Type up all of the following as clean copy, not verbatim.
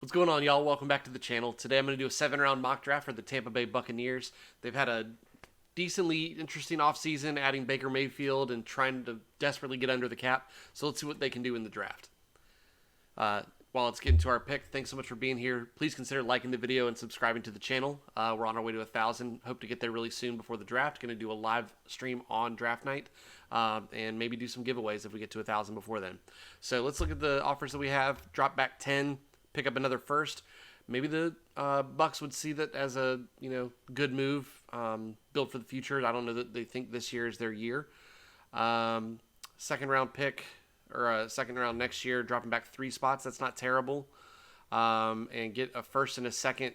What's going on, y'all? Welcome back to the channel. Today I'm going to do a 7-round mock draft for the Tampa Bay Buccaneers. They've had a decently interesting offseason, adding Baker Mayfield and trying to desperately get under the cap. So let's see what they can do in the draft. While it's getting to our pick, thanks so much for being here. Please consider liking the video and subscribing to the channel. We're on our way to 1,000. Hope to get there really soon before the draft. Going to do a live stream on draft night and maybe do some giveaways if we get to 1,000 before then. So let's look at the offers that we have. Drop back 10. Pick up another first. Maybe the Bucs would see that as a good move, build for the future. I don't know that they think this year is their year. Second round pick or a second round next year, dropping back 3 spots. That's not terrible. And get a first and a second,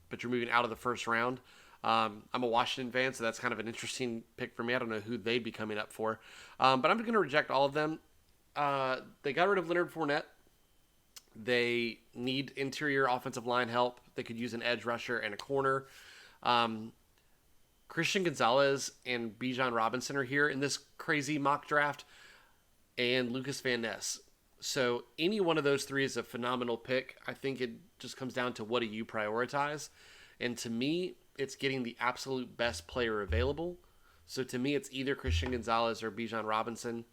but you're moving out of the first round. I'm a Washington fan, so that's kind of an interesting pick for me. I don't know who they'd be coming up for, but I'm going to reject all of them. They got rid of Leonard Fournette. They need interior offensive line help. They could use an edge rusher and a corner. Christian Gonzalez and Bijan Robinson are here in this crazy mock draft, and Lucas Van Ness. So any one of those 3 is a phenomenal pick. I think it just comes down to what do you prioritize. And to me, it's getting the absolute best player available. So to me, it's either Christian Gonzalez or Bijan Robinson.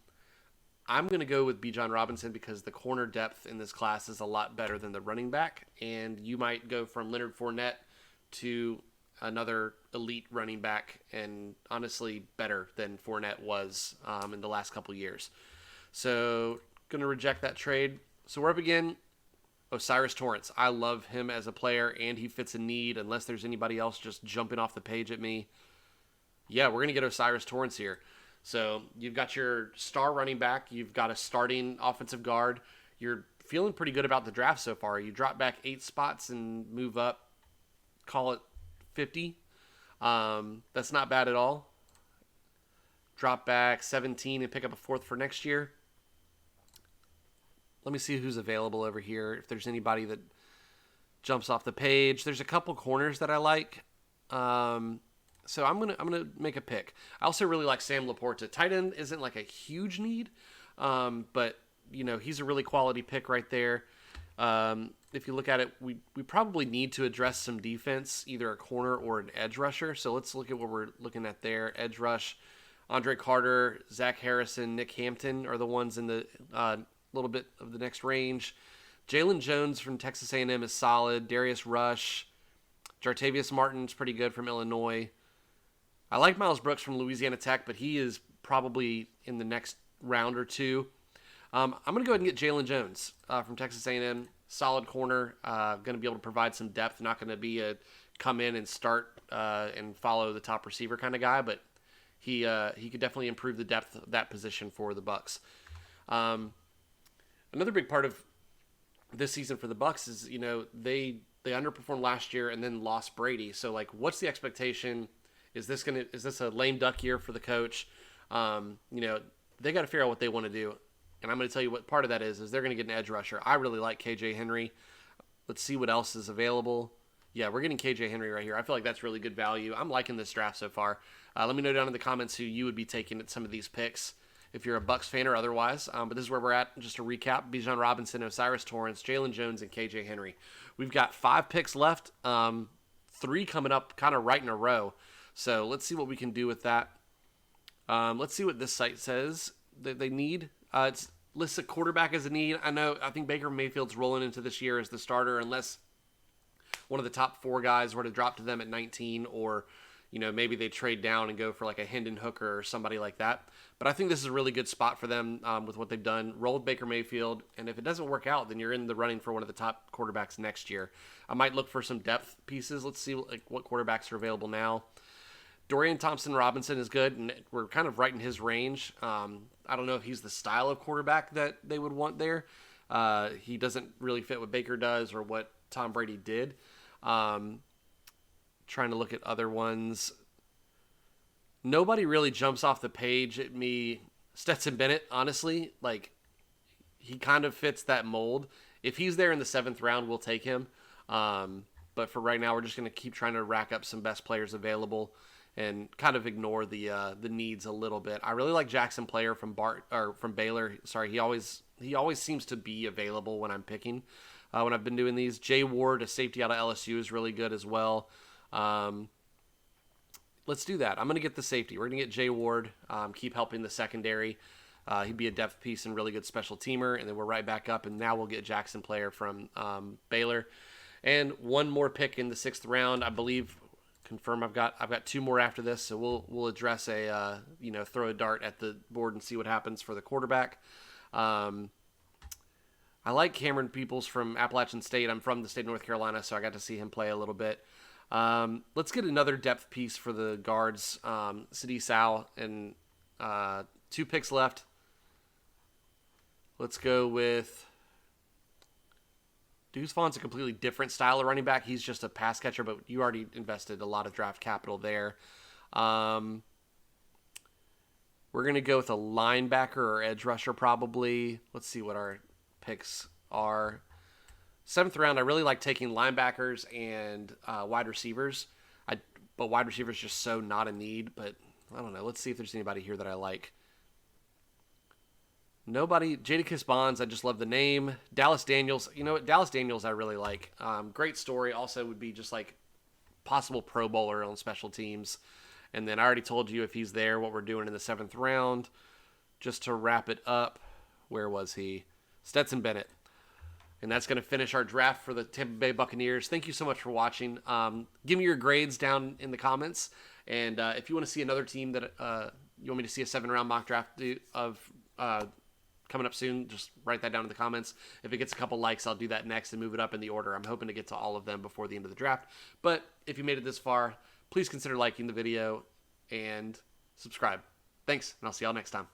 I'm going to go with Bijan Robinson because the corner depth in this class is a lot better than the running back. And you might go from Leonard Fournette to another elite running back, and honestly better than Fournette was in the last couple years. So going to reject that trade. So we're up again. O'Cyrus Torrence. I love him as a player, and he fits a need unless there's anybody else just jumping off the page at me. Yeah, we're going to get O'Cyrus Torrence here. So you've got your star running back. You've got a starting offensive guard. You're feeling pretty good about the draft so far. You drop back 8 spots and move up, call it 50. That's not bad at all. Drop back 17 and pick up a 4th for next year. Let me see who's available over here. If there's anybody that jumps off the page. There's a couple corners that I like. So I'm gonna make a pick. I also really like Sam Laporta. Tight end isn't like a huge need, but he's a really quality pick right there. If you look at it, we probably need to address some defense, either a corner or an edge rusher. So let's look at what we're looking at there. Edge rush, Andre Carter, Zach Harrison, Nick Hampton are the ones in the little bit of the next range. Jalen Jones from Texas A&M is solid. Darius Rush, Jartavius Martin's pretty good from Illinois. I like Miles Brooks from Louisiana Tech, but he is probably in the next round or 2. I'm going to go ahead and get Jalen Jones from Texas A&M. Solid corner. Going to be able to provide some depth. Not going to be a come in and start and follow the top receiver kind of guy, but he could definitely improve the depth of that position for the Bucs. Another big part of this season for the Bucs is they underperformed last year and then lost Brady. So what's the expectation? Is this a lame duck year for the coach? They got to figure out what they want to do. And I'm going to tell you what part of that is they're going to get an edge rusher. I really like KJ Henry. Let's see what else is available. Yeah, we're getting KJ Henry right here. I feel like that's really good value. I'm liking this draft so far. Let me know down in the comments who you would be taking at some of these picks, if you're a Bucs fan or otherwise. But this is where we're at. Just to recap, Bijan Robinson, O'Cyrus Torrence, Jalen Jones, and KJ Henry. We've got 5 picks left, 3 coming up kind of right in a row. So let's see what we can do with that. Let's see what this site says that they need. It's lists a quarterback as a need. I think Baker Mayfield's rolling into this year as the starter unless one of the top 4 guys were to drop to them at 19 or, maybe they trade down and go for like a Hendon Hooker or somebody like that. But I think this is a really good spot for them with what they've done. Rolled Baker Mayfield, and if it doesn't work out, then you're in the running for one of the top quarterbacks next year. I might look for some depth pieces. Let's see what quarterbacks are available now. Dorian Thompson-Robinson is good, and we're kind of right in his range. I don't know if he's the style of quarterback that they would want there. He doesn't really fit what Baker does or what Tom Brady did. Trying to look at other ones. Nobody really jumps off the page at me. Stetson Bennett, honestly, he kind of fits that mold. If he's there in the 7th round, we'll take him. But for right now, we're just going to keep trying to rack up some best players available and kind of ignore the needs a little bit. I really like Jackson Player from Baylor. Sorry, he always seems to be available when I'm picking. when I've been doing these. Jay Ward, a safety out of LSU, is really good as well. Let's do that. I'm going to get the safety. We're going to get Jay Ward, keep helping the secondary. He'd be a depth piece and really good special teamer, and then we're right back up, and now we'll get Jackson Player from Baylor. And one more pick in the 6th round, I believe. Confirm I've got 2 more after this, so we'll address throw a dart at the board and see what happens for the quarterback. I like Cameron Peoples from Appalachian State. I'm from the state of North Carolina, so I got to see him play a little bit. Let's get another depth piece for the guards. Sidi Sal, and 2 picks left. Let's go with Deuce Vaughn's a completely different style of running back. He's just a pass catcher, but you already invested a lot of draft capital there. We're going to go with a linebacker or edge rusher probably. Let's see what our picks are. 7th round, I really like taking linebackers and wide receivers. But wide receivers just so not a need. But I don't know. Let's see if there's anybody here that I like. Nobody. Jadakiss Bonds, I just love the name. Dallas Daniels. You know what? Dallas Daniels I really like. Great story. Also would be just like possible Pro Bowler on special teams. And then I already told you if he's there, what we're doing in the 7th round. Just to wrap it up, where was he? Stetson Bennett. And that's going to finish our draft for the Tampa Bay Buccaneers. Thank you so much for watching. Give me your grades down in the comments. And if you want to see another team that you want me to see a 7-round mock draft of coming up soon, just write that down in the comments. If it gets a couple likes, I'll do that next and move it up in the order. I'm hoping to get to all of them before the end of the draft. But if you made it this far, please consider liking the video and subscribe. Thanks, and I'll see y'all next time.